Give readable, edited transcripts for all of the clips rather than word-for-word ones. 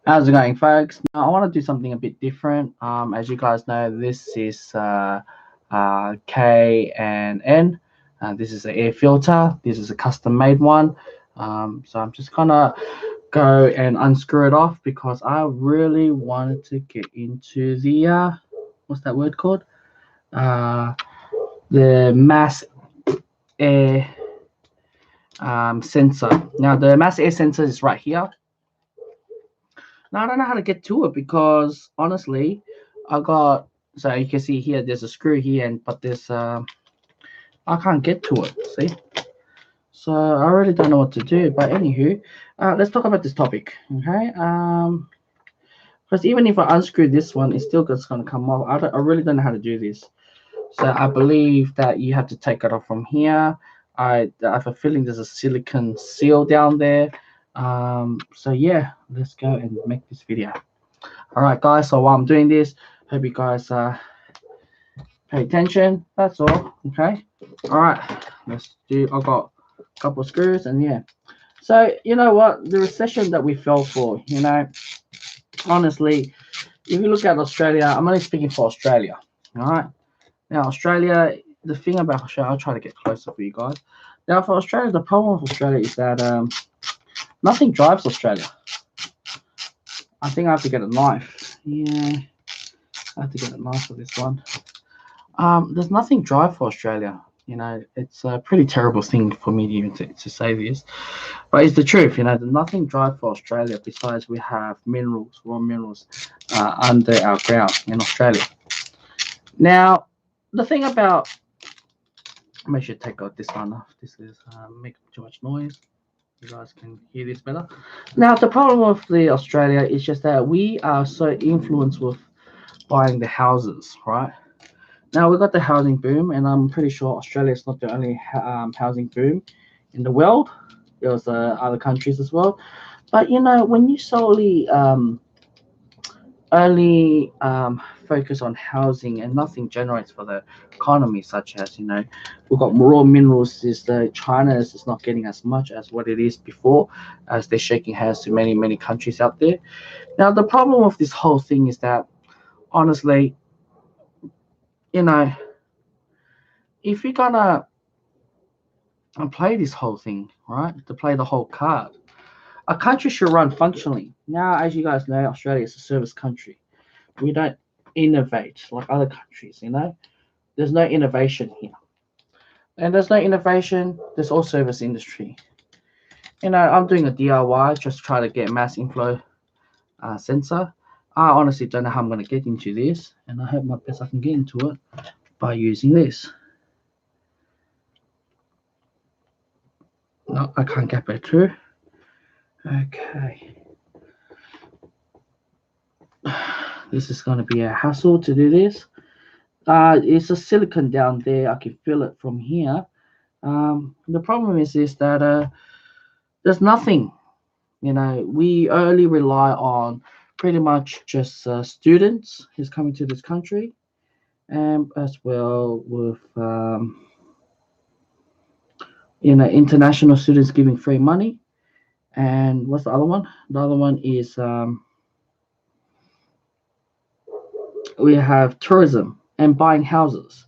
How's it going, folks? Now, I want to do something a bit different. As you guys know, this is K and N. This is an air filter. This is a custom-made one. So I'm just gonna go and unscrew it off because I really wanted to get into the what's that word called? Uh, the mass air sensor. Now, the mass air sensor is right here. Now I don't know how to get to it because honestly, I got so you can see here there's a screw here and but there's I can't get to it. See, so I really don't know what to do. But anywho, let's talk about this topic. Okay, because even if I unscrew this one, it's still just gonna come off. I really don't know how to do this. So I believe that you have to take it off from here. I have a feeling there's a silicone seal down there. So yeah, let's go and make this video. All right, guys. So while I'm doing this, hope you guys pay attention. That's all. Okay. All right. Let's do. I got a couple of screws and yeah. So you know what? The recession that we fell for. Honestly, if you look at Australia, I'm only speaking for Australia. All right. Now Australia. The thing about Australia, I'll try to get closer for you guys. Now for Australia, the problem with Australia is that nothing drives Australia. I think I have to get a knife. Yeah, I have to get a knife for this one. There's nothing dry for Australia. It's a pretty terrible thing for me even to say this, but it's the truth. There's nothing dry for Australia besides we have minerals, raw minerals, under our ground in Australia. Now, the thing about, I should take out this one off. This is making too much noise. You guys can hear this better. Now, the problem with the Australia is just that we are so influenced with buying the houses, right? Now we've got the housing boom, and I'm pretty sure Australia is not the only housing boom in the world. There's other countries as well. But when you solely only focus on housing and nothing generates for the economy, such as we've got raw minerals. Is the China is not getting as much as what it is before, as they're shaking hands to many countries out there. Now the problem with this whole thing is that honestly, you know, if you're gonna and play this whole thing, right? To play the whole card. A country should run functionally. Now, as you guys know, Australia is a service country. We don't innovate like other countries. There's no innovation here. And there's no innovation, there's all service industry. I'm doing a DIY, just try to get mass inflow sensor. I honestly don't know how I'm going to get into this, and I hope my best I can get into it by using this. No, I can't get back through. Okay. This is going to be a hassle to do this. It's a silicon down there. I can feel it from here. The problem is that there's nothing. We only rely on pretty much just students who's coming to this country, and as well with international students giving free money. And what's the other one? The other one is we have tourism and buying houses.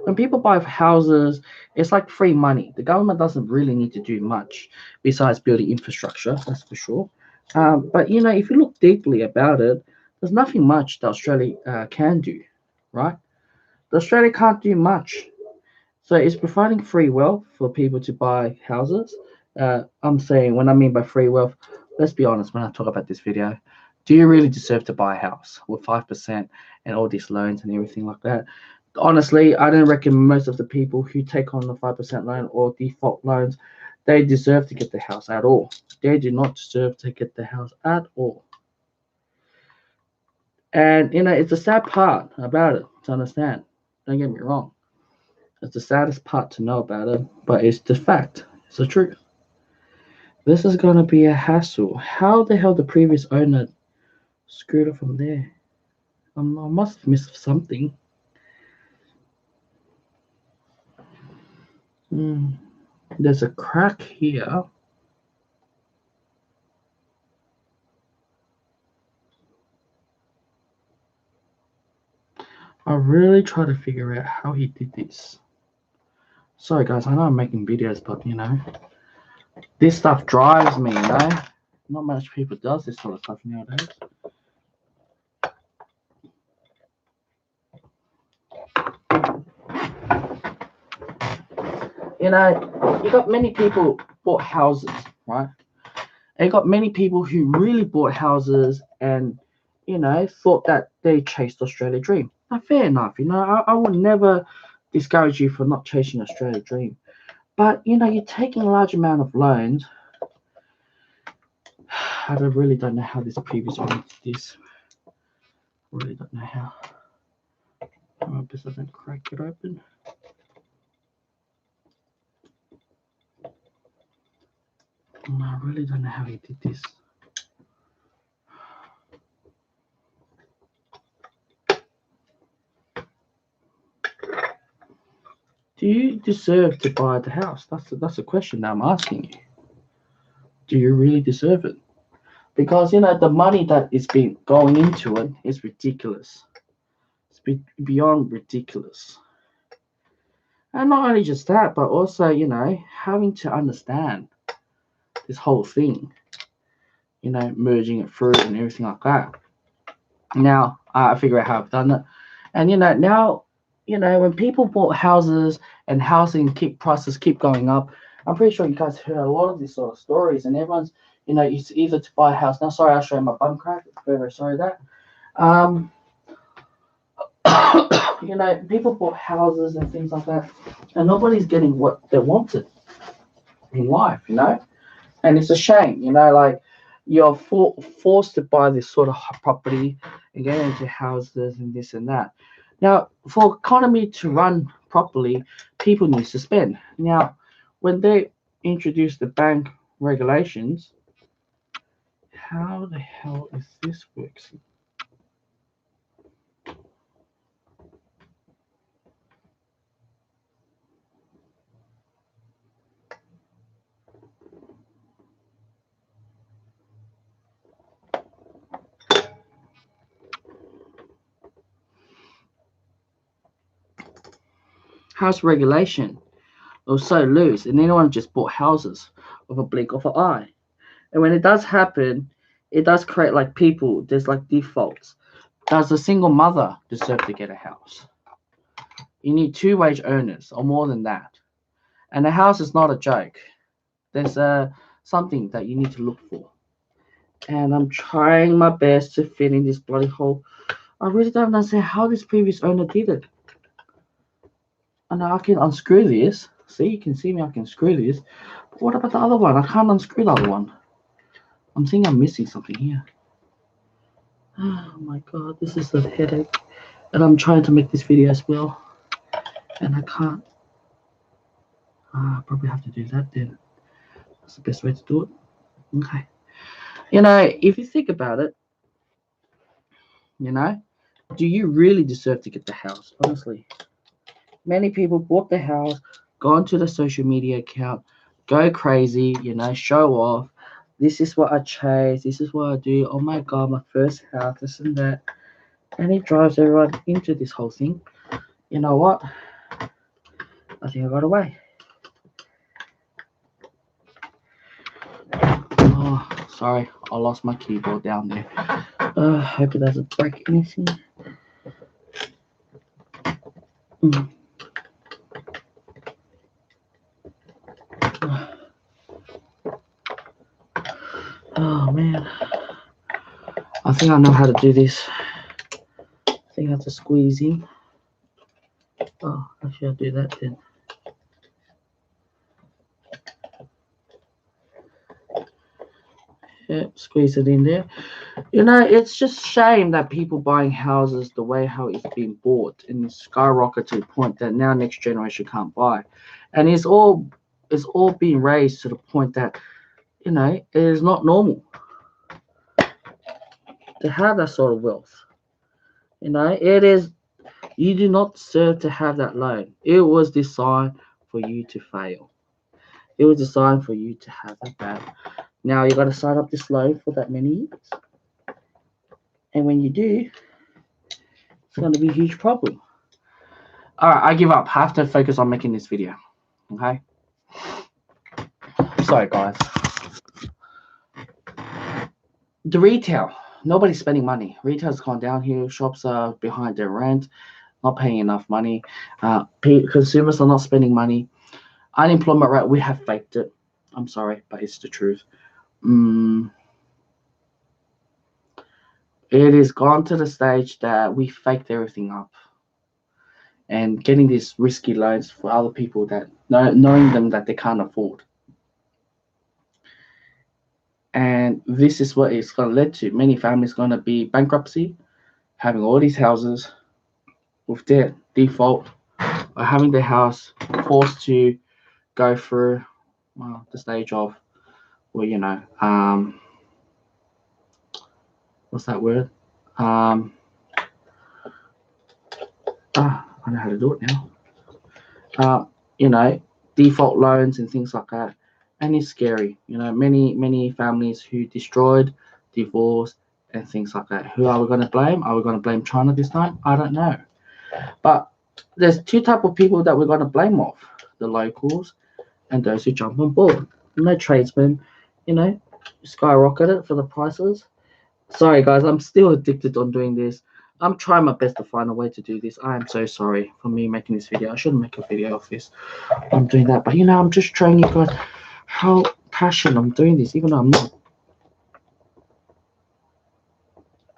When people buy houses, it's like free money. The government doesn't really need to do much besides building infrastructure, that's for sure. But if you look deeply about it, there's nothing much that Australia can do, right? The Australia can't do much. So it's providing free wealth for people to buy houses. I'm saying when I mean by free wealth, let's be honest when I talk about this video. Do you really deserve to buy a house with 5% and all these loans and everything like that? Honestly, I don't reckon most of the people who take on the 5% loan or default loans, they deserve to get the house at all. They do not deserve to get the house at all. And it's a sad part about it to understand. Don't get me wrong. It's the saddest part to know about it, but it's the fact. It's the truth. This is gonna be a hassle. How the hell the previous owner screwed it from there? I must have missed something. There's a crack here. I really try to figure out how he did this. Sorry guys, I know I'm making videos, but this stuff drives me, Not much people does this sort of stuff nowadays. You got many people bought houses, right? And you got many people who really bought houses and, thought that they chased Australia dream. Now, fair enough, I would never discourage you for not chasing Australia dream. But, you're taking a large amount of loans. I really don't know how this previous one did this. Really don't know how. I hope this doesn't crack it open. I really don't know how he did this. Do you deserve to buy the house? That's a question that I'm asking you. Do you really deserve it? Because the money that is being going into it is ridiculous. It's beyond ridiculous. And not only just that, but also having to understand this whole thing. Merging it through and everything like that. Now I figure out how I've done it, and now when people bought houses and housing prices keep going up. I'm pretty sure you guys heard a lot of these sort of stories, and everyone's it's either to buy a house. Now, sorry, I'll show you my bum crack. Very, very sorry that. People bought houses and things like that, and nobody's getting what they wanted in life, and it's a shame, like you're forced to buy this sort of property and get into houses and this and that. Now, for economy to run properly, people need to spend. Now, when they introduce the bank regulations, how the hell is this working? House regulation was so loose, and anyone just bought houses with a blink of an eye. And when it does happen, it does create like people. There's like defaults. Does a single mother deserve to get a house? You need two wage earners or more than that. And a house is not a joke. There's something that you need to look for. And I'm trying my best to fit in this bloody hole. I really don't understand how this previous owner did it. And I can unscrew this. See, you can see me, I can screw this. But what about the other one? I can't unscrew the other one. I'm thinking I'm missing something here. Oh my god, this is a headache. And I'm trying to make this video as well. And I can't. I probably have to do that then. That's the best way to do it. Okay. If you think about it, do you really deserve to get the house? Honestly. Many people bought the house, gone to the social media account, go crazy, show off. This is what I chase. This is what I do. Oh my god, my first house, this and that. And it drives everyone into this whole thing. You know what? I think I got away. Oh, sorry. I lost my keyboard down there. Hope it doesn't break anything. Oh man. I think I know how to do this. I think I have to squeeze in. Oh, actually I'll do that then. Yeah, squeeze it in there. It's just shame that people buying houses the way how it's been bought and skyrocket to the point that now next generation can't buy. And it's all being raised to the point that, it is not normal to have that sort of wealth. It is, you do not deserve to have that loan. It was designed for you to fail. It was designed for you to have that bad. Now you got to sign up this loan for that many years. And when you do, going to be a huge problem. All right, I give up. I have to focus on making this video. Okay. Sorry, guys. The retail. Nobody's spending money. Retail's gone down here. Shops are behind their rent, not paying enough money. Consumers are not spending money. Unemployment rate, we have faked it. I'm sorry, but it's the truth. It has gone to the stage that we faked everything up. And getting these risky loans for other people that knowing them that they can't afford. And this is what it's going to lead to. Many families going to be bankruptcy, having all these houses with debt, default, or having their house forced to go through the stage of, well, what's that word? I know how to do it now. Default loans and things like that. And it's scary. Many families who destroyed, divorced, and things like that. Who are we going to blame? Are we going to blame China this time? I don't know. But there's two type of people that we're going to blame off. The locals and those who jump on board. Tradesmen, skyrocketed for the prices. Sorry, guys, I'm still addicted on doing this. I'm trying my best to find a way to do this. I am so sorry for me making this video. I shouldn't make a video of this. I'm doing that. But, I'm just showing you guys how passionate I'm doing this, even though I'm not.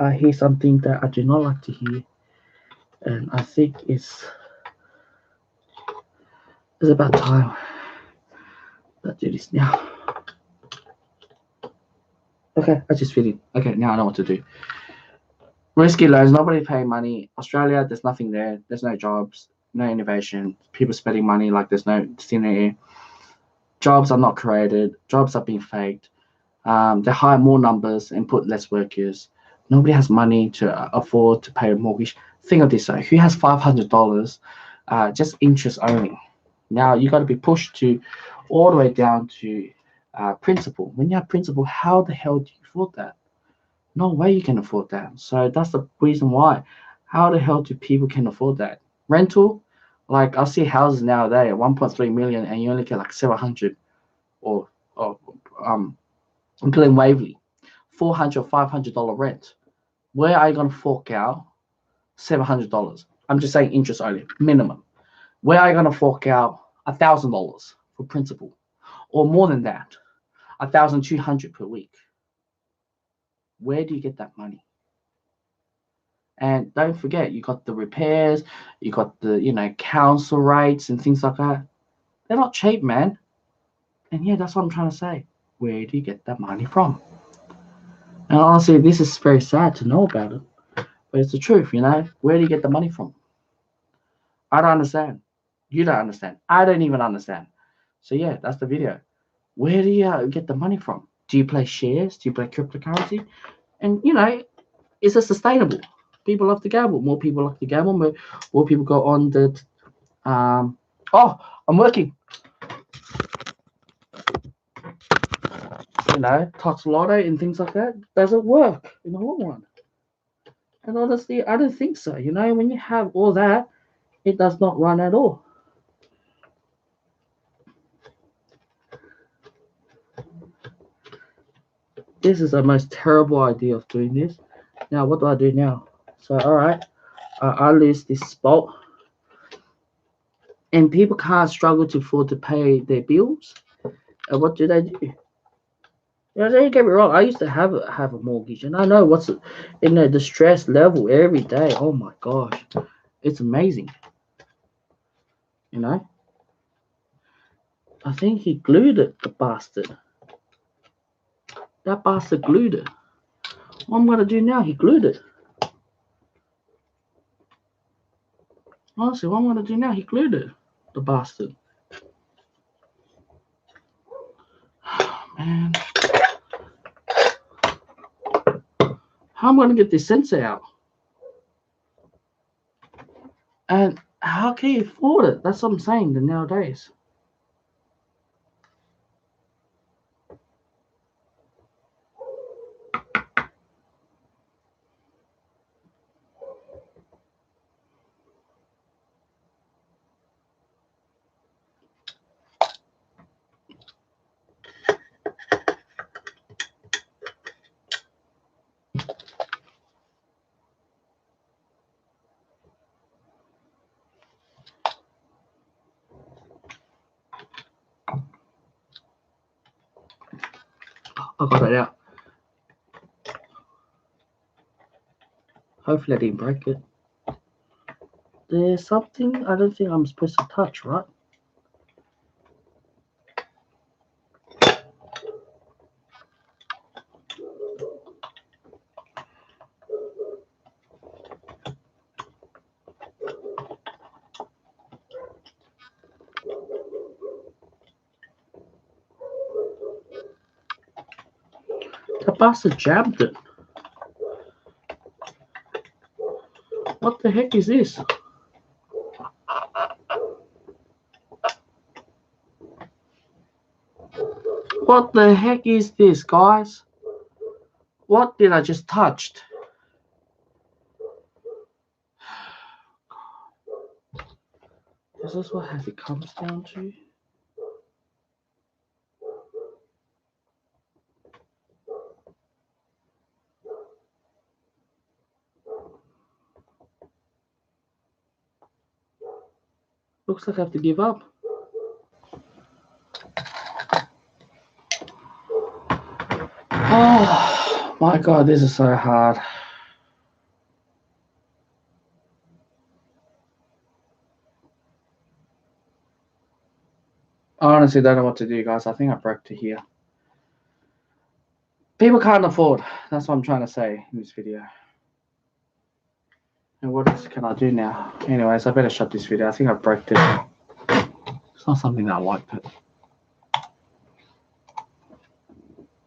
I hear something that I do not like to hear. And I think it's about time that I do this now. Okay, I just feel it. Okay, now I know what to do. Risky loans, nobody paying money. Australia, there's nothing there. There's no jobs, no innovation. People spending money like there's no thin air. Jobs are not created. Jobs are being faked. They hire more numbers and put less workers. Nobody has money to afford to pay a mortgage. Think of this though. Who has $500 just interest only? Now you got to be pushed to all the way down to principal. When you have principal, how the hell do you afford that? No way you can afford that. So that's the reason why. How the hell do people can afford that? Rental, like I see houses nowadays at 1.3 million and you only get like 700 or including Waverley, $400 or $500 rent. Where are you gonna fork out $700? I'm just saying interest only, minimum. Where are you gonna fork out $1,000 for principal? Or more than that, 1,200 per week. Where do you get that money? And don't forget, you got the repairs, you got the council rates and things like that. They're not cheap, man. And yeah, that's what I'm trying to say. Where do you get that money from? And honestly, this is very sad to know about it, but it's the truth. Where do you get the money from? I don't understand. You don't understand. I don't even understand. So yeah, that's the video. Where do you get the money from? Do you play shares? Do you play cryptocurrency? And is it sustainable? People love to gamble. More people love to gamble. More people go on the. I'm working. Tox lotto and things like that. Does it work in the long run? And honestly, I don't think so. When you have all that, it does not run at all. This is the most terrible idea of doing this. Now, what do I do now? So, all right, I lose this spot. And people can't struggle to afford to pay their bills. And what do? Don't get me wrong. I used to have a mortgage, and I know what's the stress level every day. Oh my gosh, it's amazing. I think he glued it, the bastard. That bastard glued it. What I'm gonna do now? He glued it. Honestly, what I'm gonna do now? He glued it, the bastard. Man, how am I gonna get this sensor out? And how can you afford it? That's what I'm saying. Nowadays. I got it out. Hopefully I didn't break it. There's something I don't think I'm supposed to touch, right? The bastard jabbed it. What the heck is this? What the heck is this, guys? What did I just touched? Is this what it comes down to? Looks like I have to give up. Oh my god, this is so hard. I honestly don't know what to do, guys. I think I broke to here. People can't afford. That's what I'm trying to say in this video. And what else can I do now? Anyways, I better shut this video. I think I broke it. It's not something that I like, but